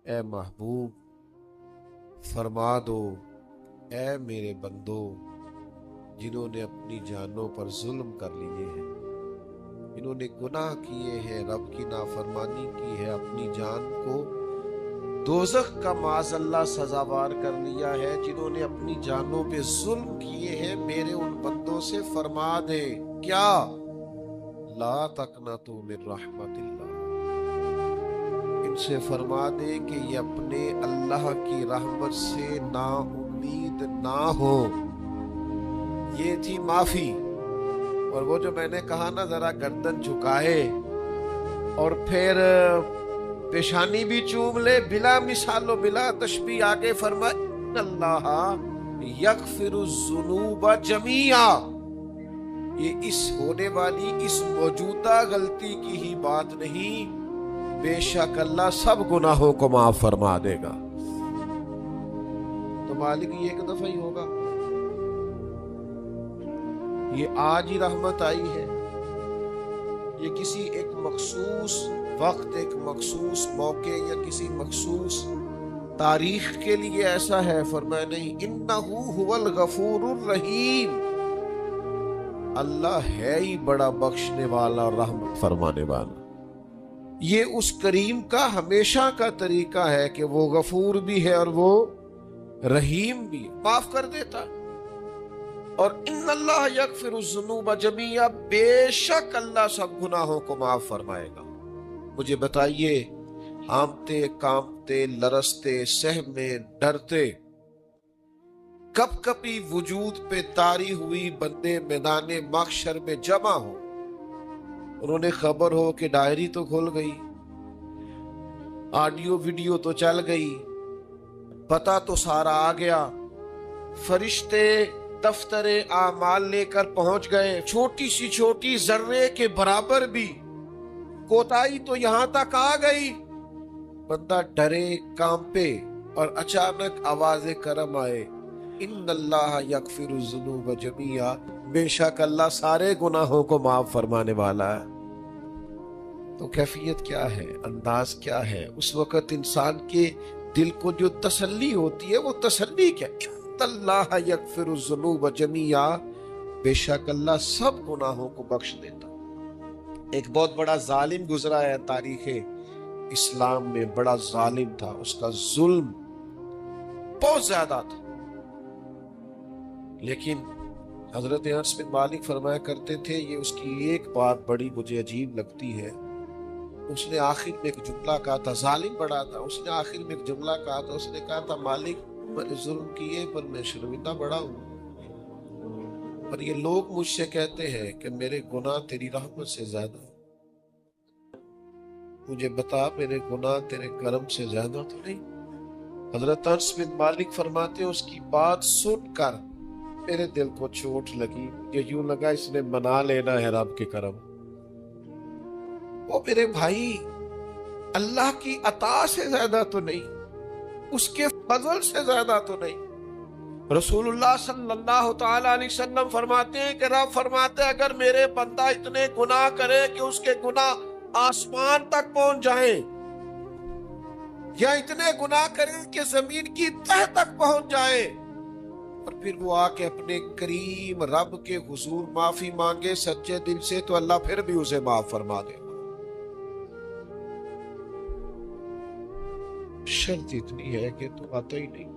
اے محبوب فرما دو اے میرے بندو جنہوں نے اپنی جانوں پر ظلم کر لیے ہیں، جنہوں نے گناہ کیے ہیں، رب کی نافرمانی کی ہے، اپنی جان کو دوزخ کا معاذ اللہ سزاوار کر لیا ہے، جنہوں نے اپنی جانوں پہ ظلم کیے ہیں، میرے ان بندوں سے فرما دے کیا لا تقنطوا من رحمت اللہ، ان سے فرما دے کہ یہ اپنے اللہ کی رحمت سے نا امید نہ ہو۔ یہ تھی معافی، اور وہ جو میں نے کہا نا ذرا گردن جھکائے اور پھر پیشانی بھی چوم لے، بلا مثال و بلا تشبیہ آگے فرمائے ان اللہ یغفر الذنوب جمیعا، یہ اس ہونے والی اس موجودہ غلطی کی ہی بات نہیں، بے شک اللہ سب گناہوں کو معاف فرما دے گا۔ تو مالک یہ ایک دفعہ ہی ہوگا، یہ آج ہی رحمت آئی ہے، یہ کسی ایک مخصوص وقت، ایک مخصوص موقع یا کسی مخصوص تاریخ کے لیے ایسا ہے؟ فرمایا نہیں، انہو هو الغفور الرحیم، اللہ ہے ہی بڑا بخشنے والا اور رحمت فرمانے والا۔ یہ اس کریم کا ہمیشہ کا طریقہ ہے کہ وہ غفور بھی ہے اور وہ رحیم بھی ہے، معاف کر دیتا۔ اور ان اللہ یغفر الذنوب جمیعا، بے شک اللہ سب گناہوں کو معاف فرمائے گا۔ مجھے بتائیے، ہانپتے کانپتے لرزتے سہمے ڈرتے کب کبھی وجود پہ طاری ہوئی بندے میدان محشر میں جمع ہو، انہوں نے خبر ہو کہ ڈائری تو کھل گئی، آڈیو ویڈیو تو چل گئی، پتہ تو سارا آ گیا، فرشتے دفتر اعمال لے کر پہنچ گئے، چھوٹی سی چھوٹی ذرے کے برابر بھی کوتاہی تو یہاں تک آ گئی، بندہ ڈرے کانپے اور اچانک آواز کرم آئے، ان اللہ یغفر الذنوب جمیعا، بے شک اللہ سارے گناہوں کو معاف فرمانے والا ہے۔ تو کیفیت کیا ہے، انداز کیا ہے اس وقت انسان کے دل کو جو تسلی ہوتی ہے، وہ تسلی کیا؟ ان اللہ یغفر الذنوب جمیعا، بے شک اللہ سب گناہوں کو بخش دیتا۔ ایک بہت بڑا ظالم گزرا ہے تاریخ اسلام میں، بڑا ظالم تھا، اس کا ظلم بہت زیادہ تھا، لیکن حضرت انس بن مالک فرمایا کرتے تھے، یہ اس کی ایک بات بڑی مجھے عجیب لگتی ہے، اس نے آخر میں ایک جملہ کہا تھا، ظالم بڑا تھا، اس نے آخر میں ایک جملہ کہا تھا، اس نے کہا تھا مالک میں نے ظلم کیے پر میں شرمندہ بڑا ہوں، اور یہ لوگ مجھ سے کہتے ہیں کہ میرے گناہ تیری رحمت سے زیادہ، مجھے بتا میرے گناہ تیرے کرم سے زیادہ تو نہیں؟ حضرت انس بن مالک فرماتے ہیں اس کی بات سن کر میرے دل کو چوٹ لگی، یہ یوں لگا اس نے منا لینا ہے رب کے کرم۔ وہ میرے بھائی اللہ کی عطا سے زیادہ تو نہیں، اس کے فضل سے زیادہ تو نہیں۔ رسول اللہ صلی اللہ تعالی علیہ وسلم فرماتے ہیں کہ رب فرماتے ہیں اگر میرے بندہ اتنے گناہ کرے کہ اس کے گناہ آسمان تک پہنچ جائیں، یا اتنے گناہ کریں کہ زمین کی تہ تک پہنچ جائیں، اور پھر وہ آ کے اپنے کریم رب کے حضور معافی مانگے سچے دل سے، تو اللہ پھر بھی اسے معاف فرما دے۔ شرط اتنی ہے کہ تو آتا ہی نہیں،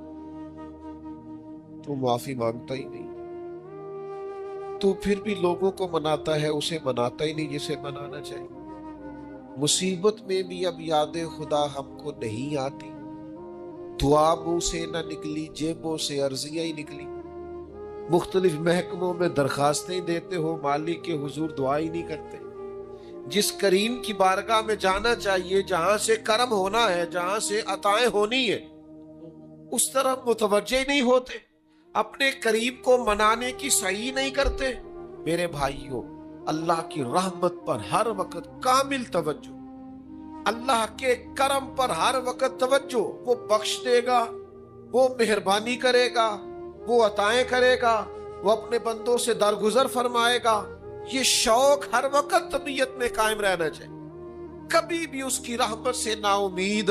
تو معافی مانگتا ہی نہیں، تو پھر بھی لوگوں کو مناتا ہے، اسے مناتا ہی نہیں جسے منانا چاہیے۔ مصیبت میں بھی اب یاد خدا ہم کو نہیں آتی، دعا منہ سے نہ نکلی، جیبوں سے عرضیاں ہی نکلی، مختلف محکموں میں درخواستیں دیتے ہو، مالک کے حضور دعا ہی نہیں کرتے۔ جس کریم کی بارگاہ میں جانا چاہیے، جہاں سے کرم ہونا ہے، جہاں سے عطائیں ہونی ہے، اس طرف متوجہ نہیں ہوتے، اپنے کریم کو منانے کی سعی نہیں کرتے۔ میرے بھائیوں، اللہ کی رحمت پر ہر وقت کامل توجہ، اللہ کے کرم پر ہر وقت توجہ، وہ بخش دے گا، وہ مہربانی کرے گا، وہ عطائیں کرے گا، وہ اپنے بندوں سے درگزر فرمائے گا۔ یہ شوق ہر وقت طبیعت میں قائم رہنا چاہیے، کبھی بھی اس کی رحمت سے نا امید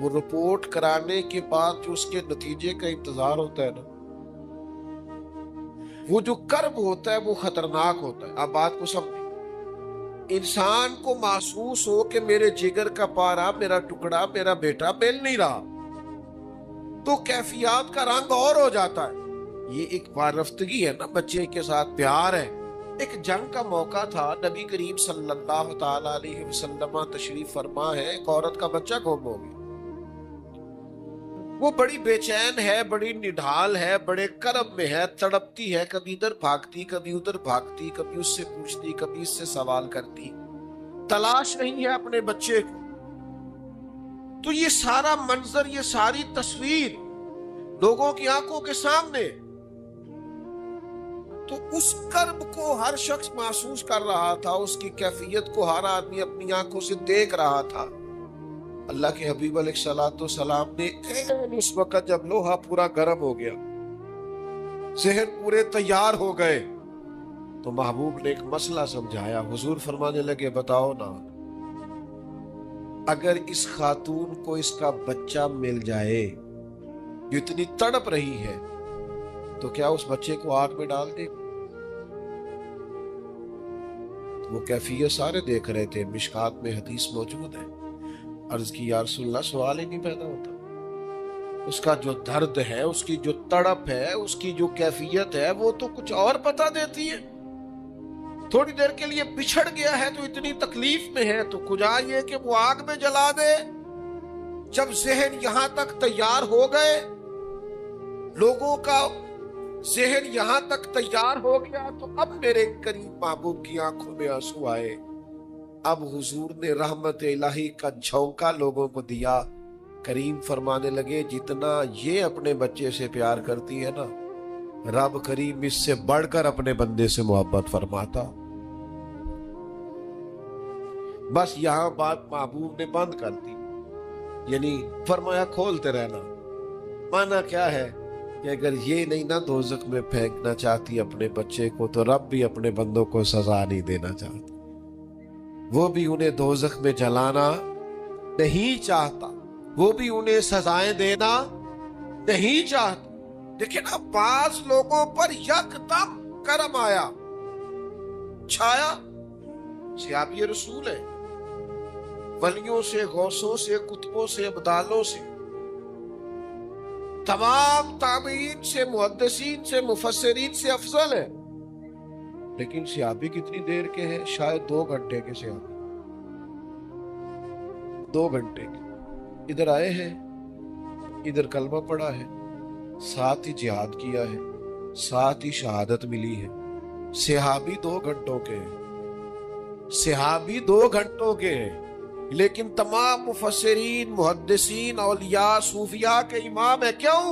وہ رپورٹ کرانے کے بعد جو اس کے نتیجے کا انتظار ہوتا ہے نا، وہ جو کرب ہوتا ہے وہ خطرناک ہوتا ہے۔ آپ بات کو سمجھیں، انسان کو محسوس ہو کہ میرے جگر کا پارا، میرا ٹکڑا، میرا بیٹا مل نہیں رہا، تو کیفیات کا رنگ اور ہو جاتا ہے۔ یہ ایک وارفتگی ہے نا، بچے کے ساتھ پیار ہے۔ ایک جنگ کا موقع تھا، نبی کریم صلی اللہ تعالی علیہ وسلم تشریف فرما ہے، ایک عورت کا بچہ گم ہو گیا۔ وہ بڑی بے چین ہے، بڑی نڈھال ہے، بڑے کرب میں ہے، تڑپتی ہے، کبھی ادھر بھاگتی، کبھی ادھر بھاگتی، کبھی اس سے پوچھتی، کبھی اس سے سوال کرتی، تلاش نہیں ہے اپنے بچے کو۔ تو یہ سارا منظر، یہ ساری تصویر لوگوں کی آنکھوں کے سامنے، تو اس کرب کو ہر شخص محسوس کر رہا تھا، اس کی کیفیت کو ہر آدمی اپنی آنکھوں سے دیکھ رہا تھا۔ اللہ کے حبیب علیہ الصلوۃ والسلام نے اس وقت جب لوہا پورا گرم ہو گیا، ذہن پورے تیار ہو گئے، تو محبوب نے ایک مسئلہ سمجھایا۔ حضور فرمانے لگے، بتاؤ نا، اگر اس خاتون کو اس کا بچہ مل جائے جو اتنی تڑپ رہی ہے، تو کیا اس بچے کو آگ میں ڈال دے؟ وہ کیفیت سارے دیکھ رہے تھے، مشکات میں حدیث موجود ہے۔ عرض کی، یا رسول اللہ، سوال ہی نہیں پیدا ہوتا۔ اس کا جو درد ہے، اس کی جو تڑپ ہے، اس کی جو کیفیت ہے، وہ تو کچھ اور پتہ دیتی ہے۔ تھوڑی دیر کے لیے بچھڑ گیا ہے تو اتنی تکلیف میں ہے، تو کجا یہ کہ وہ آگ میں جلا دے۔ جب ذہن یہاں تک تیار ہو گئے، لوگوں کا ذہن یہاں تک تیار ہو گیا، تو اب میرے قریب محبوب کی آنکھوں میں آنسو آئے۔ اب حضور نے رحمت الہی کا جھونکا لوگوں کو دیا۔ کریم فرمانے لگے، جتنا یہ اپنے بچے سے پیار کرتی ہے نا، رب کریم اس سے بڑھ کر اپنے بندے سے محبت فرماتا۔ بس یہاں بات محبوب نے بند کر دی، یعنی فرمایا کھولتے رہنا۔ مانا کیا ہے کہ اگر یہ نہیں نہ دوزخ میں پھینکنا چاہتی اپنے بچے کو، تو رب بھی اپنے بندوں کو سزا نہیں دینا چاہتا، وہ بھی انہیں دوزخ میں جلانا نہیں چاہتا، وہ بھی انہیں سزائیں دینا نہیں چاہتا۔ لیکن اب بعض لوگوں پر یکدم کرم آیا، چھایا۔ صحابی رسول ہے، ولیوں سے، غوثوں سے، قطبوں سے، ابدالوں سے، تمام تابعین سے، محدثین سے، مفسرین سے افضل ہے، لیکن صحابی کتنی دیر کے ہیں؟ شاید 2 گھنٹے کے صحابی، 2 گھنٹے کے۔ ادھر آئے ہیں، ادھر کلمہ پڑھا ہے، ساتھ ہی جہاد کیا ہے، ساتھ ہی شہادت ملی ہے۔ صحابی 2 گھنٹوں کے ہیں، صحابی 2 گھنٹوں کے ہیں، لیکن تمام مفسرین، محدثین، اولیاء، صوفیاء کے امام ہے۔ کیوں؟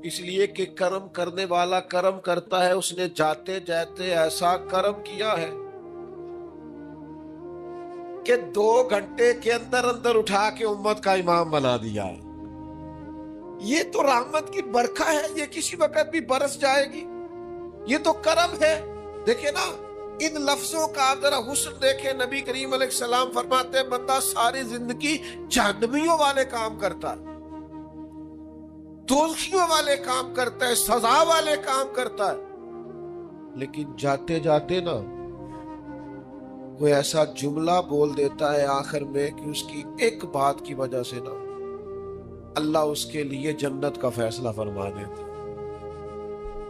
اس لیے کہ کرم کرنے والا کرم کرتا ہے، اس نے جاتے جاتے ایسا کرم کیا ہے کہ 2 گھنٹے کے اندر اندر اٹھا کے امت کا امام بنا دیا۔ یہ تو رحمت کی برکھا ہے، یہ کسی وقت بھی برس جائے گی، یہ تو کرم ہے۔ دیکھیں نا، ان لفظوں کا ذرا حسن دیکھیں۔ نبی کریم علیہ السلام فرماتے ہیں، بندہ ساری زندگی جہنمیوں والے کام کرتا ہے، دوزخیوں والے کام کرتا ہے، سزا والے کام کرتا ہے، لیکن جاتے جاتے نا کوئی ایسا جملہ بول دیتا ہے آخر میں کہ اس کی ایک بات کی وجہ سے نا اللہ اس کے لیے جنت کا فیصلہ فرما دیتا۔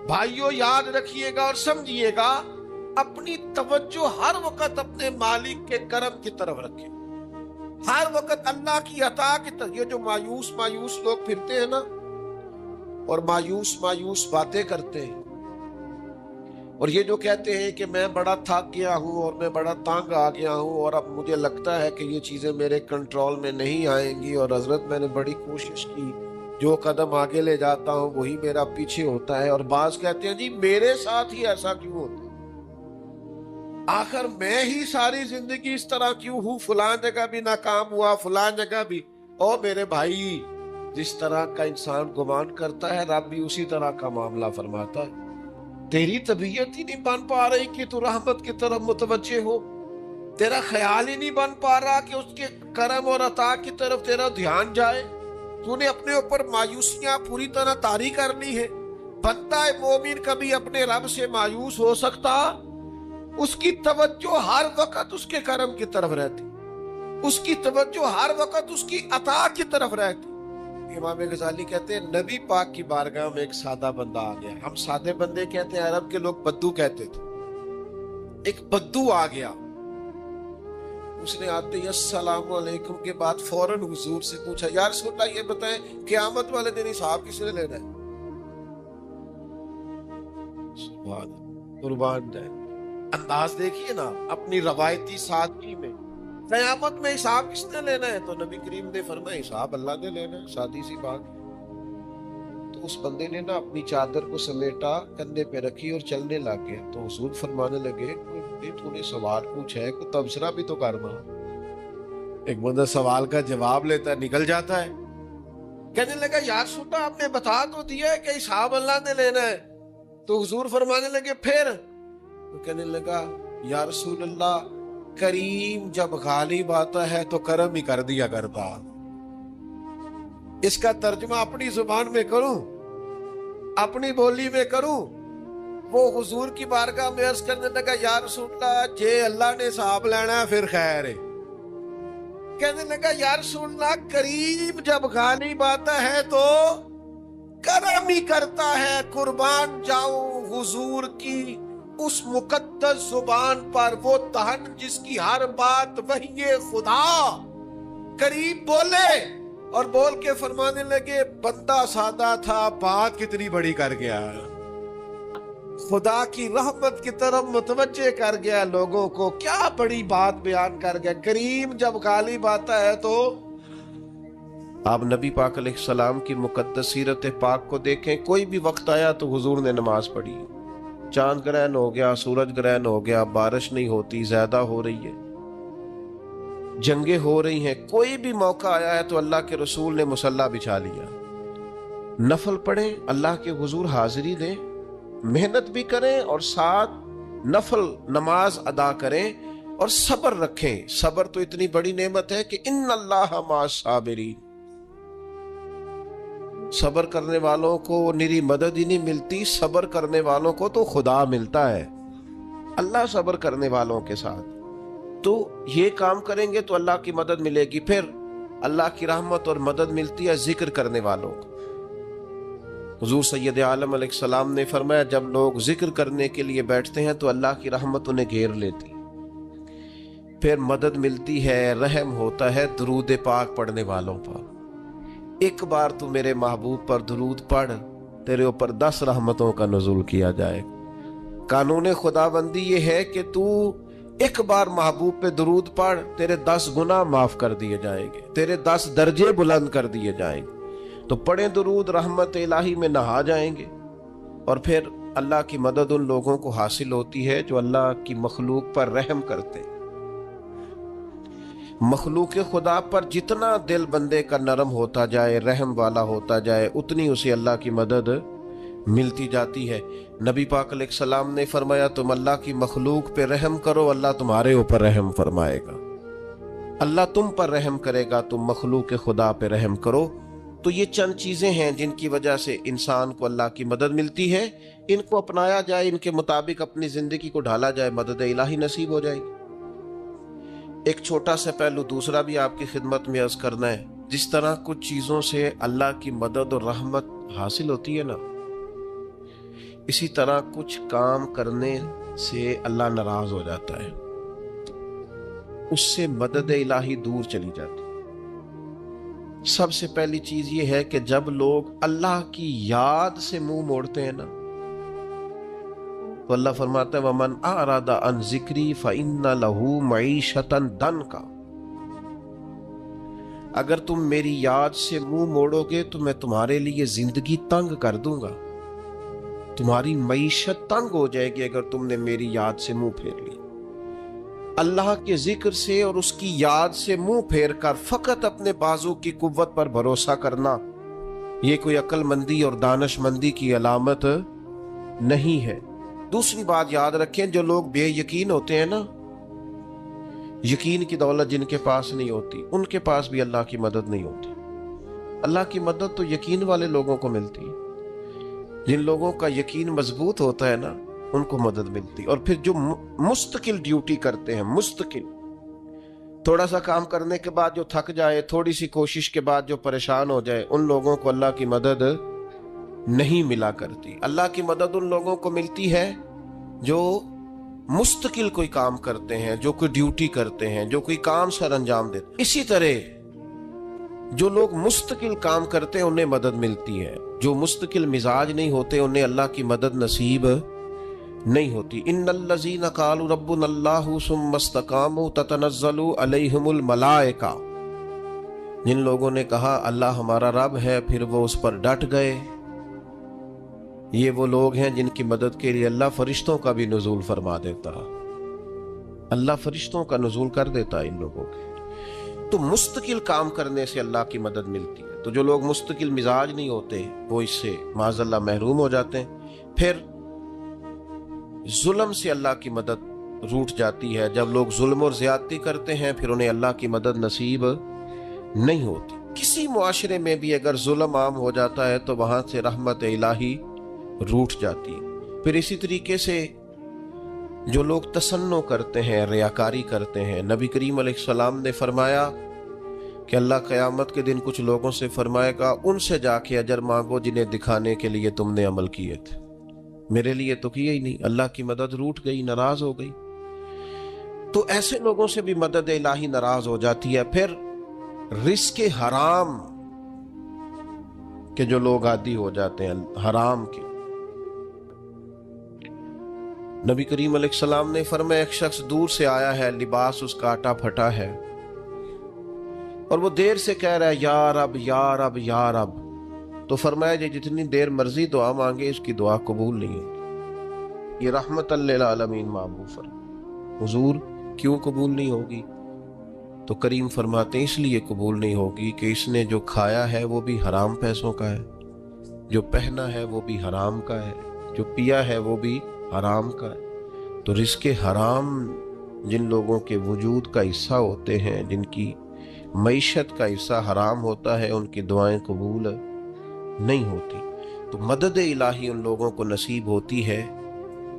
بھائیو، یاد رکھیے گا اور سمجھیے گا، اپنی توجہ ہر وقت اپنے مالک کے کرم کی طرف رکھیں، ہر وقت اللہ کی عطا کی طرف۔ یہ جو مایوس لوگ پھرتے ہیں نا اور مایوس باتیں کرتے ہیں، اور یہ جو کہتے ہیں کہ میں بڑا تھک گیا ہوں اور میں بڑا تنگ آ گیا ہوں اور اب مجھے لگتا ہے کہ یہ چیزیں میرے کنٹرول میں نہیں آئیں گی، اور حضرت میں نے بڑی کوشش کی، جو قدم آگے لے جاتا ہوں وہی میرا پیچھے ہوتا ہے، اور بعض کہتے ہیں جی میرے ساتھ ہی ایسا کیوں ہوتا ہے، آخر میں ہی ساری زندگی اس طرح کیوں ہوں، فلان جگہ بھی ناکام ہوا، فلان جگہ بھی۔ او میرے بھائی، جس طرح کا انسان گمان کرتا ہے، رب بھی اسی طرح کا معاملہ فرماتا ہے۔ تیری طبیعت ہی نہیں بن پا رہی کہ تو رحمت کی طرف متوجہ ہو، تیرا خیال ہی نہیں بن پا رہا کہ اس کے کرم اور عطا کی طرف تیرا دھیان جائے. تو نے اپنے اوپر مایوسیاں پوری طرح طاری کر لی ہے. بندہ مومن کبھی اپنے رب سے مایوس ہو سکتا؟ اس کی توجہ ہر وقت اس کے کرم کی طرف رہتی، اس کی توجہ ہر وقت اس کی عطا کی طرف رہتی. امام غزالی کہتے ہیں نبی پاک کی بارگاہ میں ایک سادہ بندہ آ گیا. ہم سادے بندے کہتے ہیں، عرب کے لوگ بدو کہتے تھے. ایک بدو آ گیا، اس نے آتے ہی السلام علیکم کے بعد فوراً حضور سے پوچھا، یا رسول اللہ یہ بتائیں قیامت والے دن حساب کس نے لینا ہے؟ سبحان قربان جائے. انداز دیکھیے نا اپنی روایتی سادگی میں. قیامت میں حساب کس نے لینا ہے؟ تو نبی کریم نے فرمایا حساب اللہ نے لینا ہے. سادی سی بات. تو اس بندے نے نا اپنی چادر کو سمیٹا، کندھے پہ رکھی اور چلنے لگ گیا. تو حضور فرمانے لگے تو نے سوال پوچھا ہے، کوئی تبصرہ بھی تو کرنا. ایک بندہ سوال کا جواب لیتا ہے نکل جاتا ہے. کہنے لگا یا رسول اللہ آپ نے بتا تو دیا ہے کہ حساب اللہ نے لینا ہے. تو حضور فرمانے لگے پھر؟ تو کہنے لگا یا رسول اللہ کریم جب غالب آتا ہے تو کرم ہی کر دیا کرتا. اس کا ترجمہ اپنی زبان میں کروں، اپنی بولی میں کروں. وہ حضور کی بارگاہ میں عرض کرنے لگا یا رسول اللہ جے اللہ نے حساب لینا ہے پھر خیر ہے. کہنے لگا یا رسول اللہ کریم جب غالب آتا ہے تو کرم ہی کرتا ہے. قربان جاؤں حضور کی اس مقدس زبان پر، وہ دہن جس کی ہر بات وحی خدا. کریم بولے اور بول کے فرمانے لگے بندہ سادہ تھا، بات کتنی بڑی کر گیا، خدا کی رحمت کی طرف متوجہ کر گیا لوگوں کو. کیا بڑی بات بیان کر گیا. کریم جب غالب آتا ہے تو آپ نبی پاک علیہ السلام کی مقدس سیرت پاک کو دیکھیں. کوئی بھی وقت آیا تو حضور نے نماز پڑھی. چاند گرہن ہو گیا، سورج گرہن ہو گیا، بارش نہیں ہوتی، زیادہ ہو رہی ہے، جنگیں ہو رہی ہیں، کوئی بھی موقع آیا ہے تو اللہ کے رسول نے مصلی بچھا لیا. نفل پڑھیں، اللہ کے حضور حاضری دیں، محنت بھی کریں اور ساتھ نفل نماز ادا کریں اور صبر رکھیں. صبر تو اتنی بڑی نعمت ہے کہ ان اللہ مع الصابرین. صبر کرنے والوں کو نری مدد ہی نہیں ملتی، صبر کرنے والوں کو تو خدا ملتا ہے. اللہ صبر کرنے والوں کے ساتھ. تو یہ کام کریں گے تو اللہ کی مدد ملے گی. پھر اللہ کی رحمت اور مدد ملتی ہے ذکر کرنے والوں کو. حضور سید عالم علیہ السلام نے فرمایا جب لوگ ذکر کرنے کے لیے بیٹھتے ہیں تو اللہ کی رحمت انہیں گھیر لیتی. پھر مدد ملتی ہے، رحم ہوتا ہے درود پاک پڑھنے والوں پر. ایک بار تو میرے محبوب پر درود پڑھ، تیرے اوپر 10 رحمتوں کا نزول کیا جائے. قانون خدا بندی یہ ہے کہ تو ایک بار محبوب پہ درود پڑھ، تیرے 10 گناہ معاف کر دیے جائیں گے، تیرے 10 درجے بلند کر دیے جائیں گے. تو پڑھیں درود، رحمت الہی میں نہا جائیں گے. اور پھر اللہ کی مدد ان لوگوں کو حاصل ہوتی ہے جو اللہ کی مخلوق پر رحم کرتے. مخلوق خدا پر جتنا دل بندے کا نرم ہوتا جائے، رحم والا ہوتا جائے، اتنی اسے اللہ کی مدد ملتی جاتی ہے. نبی پاک علیہ السلام نے فرمایا تم اللہ کی مخلوق پہ رحم کرو، اللہ تمہارے اوپر رحم فرمائے گا. اللہ تم پر رحم کرے گا، تم مخلوق خدا پہ رحم کرو. تو یہ چند چیزیں ہیں جن کی وجہ سے انسان کو اللہ کی مدد ملتی ہے. ان کو اپنایا جائے، ان کے مطابق اپنی زندگی کو ڈھالا جائے، مدد الہی نصیب ہو جائے گی. ایک چھوٹا سا پہلو دوسرا بھی آپ کی خدمت میں عرض کرنا ہے. جس طرح کچھ چیزوں سے اللہ کی مدد اور رحمت حاصل ہوتی ہے نا، اسی طرح کچھ کام کرنے سے اللہ ناراض ہو جاتا ہے، اس سے مدد الہی دور چلی جاتی. سب سے پہلی چیز یہ ہے کہ جب لوگ اللہ کی یاد سے منہ موڑتے ہیں نا تو اللہ فرماتا ہے وَمَنْ أَعْرَضَ عَنْ ذِكْرِي فَإِنَّ لَهُ مَعِيشَةً ضَنْكَ. اگر تم میری یاد سے منہ موڑو گے تو میں تمہارے لیے زندگی تنگ کر دوں گا، تمہاری معیشت تنگ ہو جائے گی اگر تم نے میری یاد سے منہ پھیر لی. اللہ کے ذکر سے اور اس کی یاد سے منہ پھیر کر فقط اپنے بازو کی قوت پر بھروسہ کرنا، یہ کوئی عقل مندی اور دانش مندی کی علامت نہیں ہے. دوسری بات یاد رکھیں، جو لوگ بے یقین ہوتے ہیں نا، یقین کی دولت جن کے پاس نہیں ہوتی ان کے پاس بھی اللہ کی مدد نہیں ہوتی۔ اللہ کی مدد تو یقین والے لوگوں کو ملتی ہے، جن لوگوں کا یقین مضبوط ہوتا ہے نا ان کو مدد ملتی۔ اور پھر جو مستقل ڈیوٹی کرتے ہیں، مستقل تھوڑا سا کام کرنے کے بعد جو تھک جائے، تھوڑی سی کوشش کے بعد جو پریشان ہو جائے، ان لوگوں کو اللہ کی مدد نہیں ملا کرتی۔ اللہ کی مدد ان لوگوں کو ملتی ہے جو مستقل کوئی کام کرتے ہیں، جو کوئی ڈیوٹی کرتے ہیں، جو کوئی کام سر انجام دیتے ہیں۔ اسی طرح جو لوگ مستقل کام کرتے ہیں انہیں مدد ملتی ہے، جو مستقل مزاج نہیں ہوتے انہیں اللہ کی مدد نصیب نہیں ہوتی۔ ان الذین قالوا ربنا اللہ ثم استقاموا تتنزل علیہم الملائکہ، جن لوگوں نے کہا اللہ ہمارا رب ہے پھر وہ اس پر ڈٹ گئے، یہ وہ لوگ ہیں جن کی مدد کے لیے اللہ فرشتوں کا بھی نزول فرما دیتا، اللہ فرشتوں کا نزول کر دیتا ہے ان لوگوں کے۔ تو مستقل کام کرنے سے اللہ کی مدد ملتی ہے۔ تو جو لوگ مستقل مزاج نہیں ہوتے وہ اس سے معاذ اللہ محروم ہو جاتے ہیں۔ پھر ظلم سے اللہ کی مدد روٹ جاتی ہے۔ جب لوگ ظلم اور زیادتی کرتے ہیں پھر انہیں اللہ کی مدد نصیب نہیں ہوتی۔ کسی معاشرے میں بھی اگر ظلم عام ہو جاتا ہے تو وہاں سے رحمت الہی روٹ جاتی ہے۔ پھر اسی طریقے سے جو لوگ تسنع کرتے ہیں، ریاکاری کرتے ہیں، نبی کریم علیہ السلام نے فرمایا کہ اللہ قیامت کے دن کچھ لوگوں سے فرمائے گا ان سے جا کے اجر مانگو جنہیں دکھانے کے لیے تم نے عمل کیے تھے، میرے لیے تو کیے ہی نہیں۔ اللہ کی مدد روٹ گئی، ناراض ہو گئی۔ تو ایسے لوگوں سے بھی مدد الہی ناراض ہو جاتی ہے۔ پھر رزق حرام کے جو لوگ عادی ہو جاتے ہیں، حرام کے، نبی کریم علیہ السلام نے فرمایا ایک شخص دور سے آیا ہے، لباس اس کا آٹا پھٹا ہے اور وہ دیر سے کہہ رہا ہے یا رب یا رب یا رب، تو فرمایا جی جتنی دیر مرضی دعا مانگے اس کی دعا قبول نہیں ہوگی۔ یہ رحمت للعالمین معمول فرمایا، حضور کیوں قبول نہیں ہوگی؟ تو کریم فرماتے ہیں اس لیے قبول نہیں ہوگی کہ اس نے جو کھایا ہے وہ بھی حرام پیسوں کا ہے، جو پہنا ہے وہ بھی حرام کا ہے، جو پیا ہے وہ بھی حرام کا ہے۔ تو رزق حرام جن لوگوں کے وجود کا حصہ ہوتے ہیں، جن کی معیشت کا حصہ حرام ہوتا ہے، ان کی دعائیں قبول نہیں ہوتی۔ تو مدد الہی ان لوگوں کو نصیب ہوتی ہے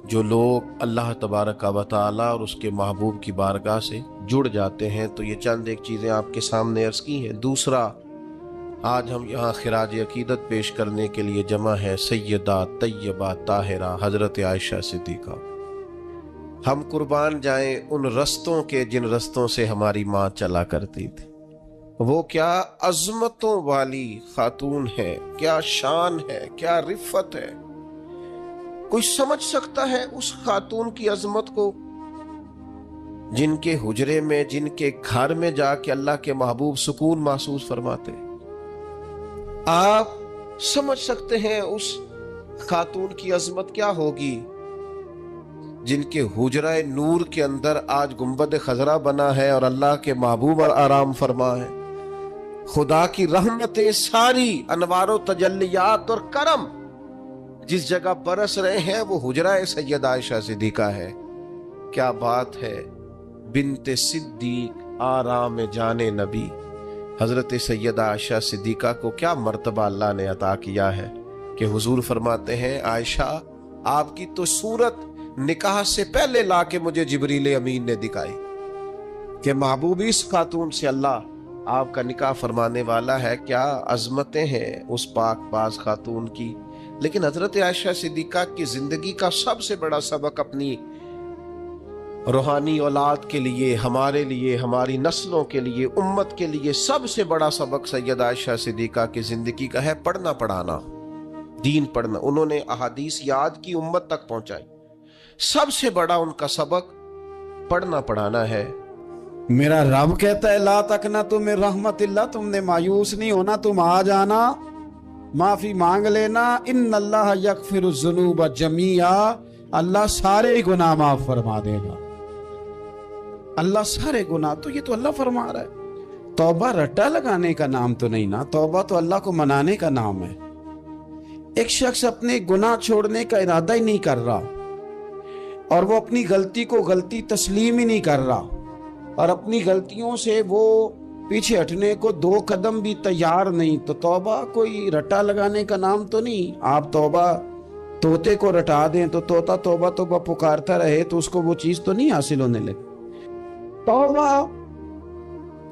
جو لوگ اللہ تبارک و تعالی اور اس کے محبوب کی بارگاہ سے جڑ جاتے ہیں۔ تو یہ چند ایک چیزیں آپ کے سامنے عرض کی ہیں۔ دوسرا، آج ہم یہاں خراج عقیدت پیش کرنے کے لیے جمع ہے سیدہ طیبہ طاہرہ حضرت عائشہ صدیقہ۔ ہم قربان جائیں ان رستوں کے جن رستوں سے ہماری ماں چلا کرتی تھی۔ وہ کیا عظمتوں والی خاتون ہے، کیا شان ہے، کیا رفت ہے۔ کوئی سمجھ سکتا ہے اس خاتون کی عظمت کو جن کے حجرے میں، جن کے گھر میں جا کے اللہ کے محبوب سکون محسوس فرماتے؟ آپ سمجھ سکتے ہیں اس خاتون کی عظمت کیا ہوگی جن کے حجرہ نور کے اندر آج گنبد خضرا بنا ہے اور اللہ کے محبوب آرام فرما ہے۔ خدا کی رحمتیں ساری، انوار و تجلیات اور کرم جس جگہ برس رہے ہیں وہ حجرہ سید عائشہ صدیقہ ہے۔ کیا بات ہے، بنت صدیق آرام جان نبی حضرت سیدہ عائشہ صدیقہ کو کیا مرتبہ اللہ نے عطا کیا ہے کہ حضور فرماتے ہیں عائشہ آپ کی تو صورت نکاح سے پہلے لا کے مجھے جبریل امین نے دکھائی کہ محبوب اس خاتون سے اللہ آپ کا نکاح فرمانے والا ہے۔ کیا عظمتیں ہیں اس پاک باز خاتون کی۔ لیکن حضرت عائشہ صدیقہ کی زندگی کا سب سے بڑا سبق اپنی روحانی اولاد کے لیے، ہمارے لیے، ہماری نسلوں کے لیے، امت کے لیے سب سے بڑا سبق سید عائشہ صدیقہ کی زندگی کا ہے پڑھنا پڑھانا، دین پڑھنا۔ انہوں نے احادیث یاد کی، امت تک پہنچائی۔ سب سے بڑا ان کا سبق پڑھنا پڑھانا ہے۔ میرا رب کہتا ہے لا تقنطوا من رحمت اللہ، تم نے مایوس نہیں ہونا، تم آ جانا، معافی مانگ لینا۔ ان اللہ یغفر الذنوب جمیعا، اللہ سارے گناہ معاف فرما دے گا، اللہ سارے گناہ۔ تو یہ تو اللہ فرما رہا ہے۔ توبہ رٹا لگانے کا نام تو نہیں نا، توبہ تو اللہ کو منانے کا نام ہے۔ ایک شخص اپنے گناہ چھوڑنے کا ارادہ ہی نہیں کر رہا اور وہ اپنی غلطی کو غلطی تسلیم ہی نہیں کر رہا، اور اپنی غلطیوں سے وہ پیچھے ہٹنے کو 2 قدم بھی تیار نہیں، تو توبہ کوئی رٹا لگانے کا نام تو نہیں۔ آپ توبہ طوطے کو رٹا دیں تو طوطا توبہ توبہ پکارتا رہے تو اس کو وہ چیز تو نہیں حاصل ہونے لگی۔ توبہ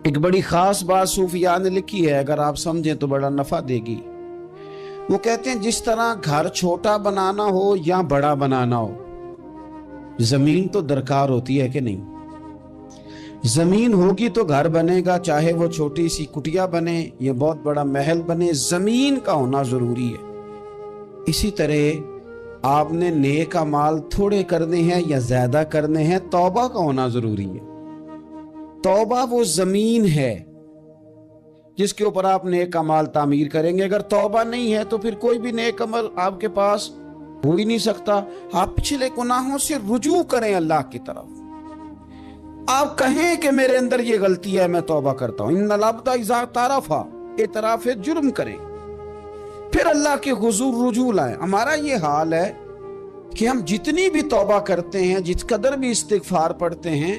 ایک بڑی خاص بات صوفیاء نے لکھی ہے، اگر آپ سمجھیں تو بڑا نفع دے گی۔ وہ کہتے ہیں جس طرح گھر چھوٹا بنانا ہو یا بڑا بنانا ہو، زمین تو درکار ہوتی ہے کہ نہیں؟ زمین ہوگی تو گھر بنے گا، چاہے وہ چھوٹی سی کٹیا بنے یا بہت بڑا محل بنے، زمین کا ہونا ضروری ہے۔ اسی طرح آپ نے نیک اعمال تھوڑے کرنے ہیں یا زیادہ کرنے ہیں، توبہ کا ہونا ضروری ہے۔ توبہ وہ زمین ہے جس کے اوپر آپ نیک اعمال تعمیر کریں گے۔ اگر توبہ نہیں ہے تو پھر کوئی بھی نیک عمل آپ کے پاس ہو ہی نہیں سکتا۔ آپ پچھلے گناہوں سے رجوع کریں اللہ کی طرف، آپ کہیں کہ میرے اندر یہ غلطی ہے، میں توبہ کرتا ہوں۔ ان العبد اذا اعترف، اعتراف جرم کریں، پھر اللہ کے حضور رجوع لائیں۔ ہمارا یہ حال ہے کہ ہم جتنی بھی توبہ کرتے ہیں، جس قدر بھی استغفار پڑھتے ہیں،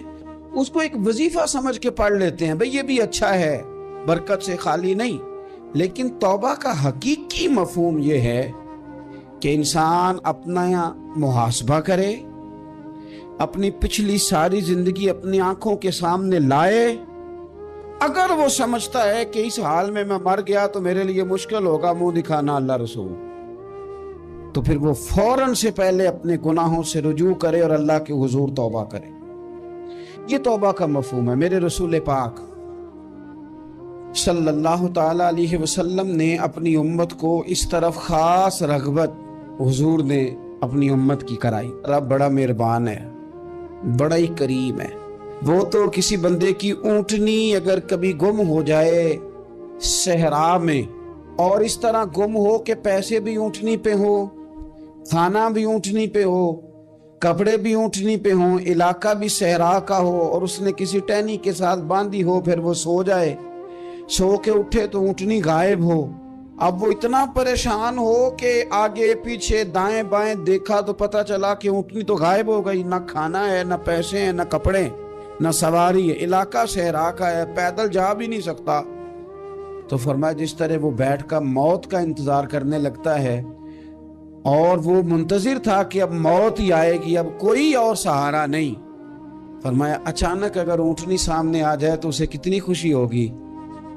اس کو ایک وظیفہ سمجھ کے پڑھ لیتے ہیں، بھئی یہ بھی اچھا ہے، برکت سے خالی نہیں۔ لیکن توبہ کا حقیقی مفہوم یہ ہے کہ انسان اپنا محاسبہ کرے، اپنی پچھلی ساری زندگی اپنی آنکھوں کے سامنے لائے۔ اگر وہ سمجھتا ہے کہ اس حال میں مر گیا تو میرے لیے مشکل ہوگا منہ دکھانا اللہ رسول، تو پھر وہ فوراً سے پہلے اپنے گناہوں سے رجوع کرے اور اللہ کے حضور توبہ کرے۔ یہ توبہ کا مفہوم ہے۔ میرے رسول پاک صلی اللہ تعالی علیہ وسلم نے اپنی امت کو اس طرف خاص رغبت حضور نے اپنی امت کی کرائی۔ رب بڑا مہربان ہے، بڑا ہی کریم ہے۔ وہ تو کسی بندے کی اونٹنی اگر کبھی گم ہو جائے صحرا میں، اور اس طرح گم ہو کہ پیسے بھی اونٹنی پہ ہو، کھانا بھی اونٹنی پہ ہو، کپڑے بھی اونٹنی پہ ہوں، علاقہ بھی صحرا کا ہو، اور اس نے کسی ٹہنی کے ساتھ باندھی ہو، پھر وہ سو جائے، سو کے اٹھے تو اونٹنی غائب ہو۔ اب وہ اتنا پریشان ہو کہ آگے پیچھے دائیں بائیں دیکھا تو پتہ چلا کہ اونٹنی تو غائب ہو گئی، نہ کھانا ہے، نہ پیسے ہیں، نہ کپڑے، نہ سواری ہے، علاقہ صحرا کا ہے، پیدل جا بھی نہیں سکتا۔ تو فرمایا جس طرح وہ بیٹھ کر موت کا انتظار کرنے لگتا ہے، اور وہ منتظر تھا کہ اب موت ہی آئے گی، اب کوئی اور سہارا نہیں، فرمایا اچانک اگر اونٹنی سامنے آ جائے تو اسے کتنی خوشی ہوگی؟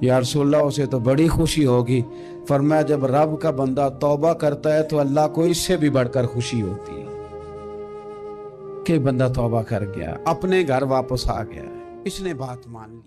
یا رسول اللہ اسے تو بڑی خوشی ہوگی۔ فرمایا جب رب کا بندہ توبہ کرتا ہے تو اللہ کو اس سے بھی بڑھ کر خوشی ہوتی ہے کہ بندہ توبہ کر گیا، اپنے گھر واپس آ گیا، اس نے بات مان لی۔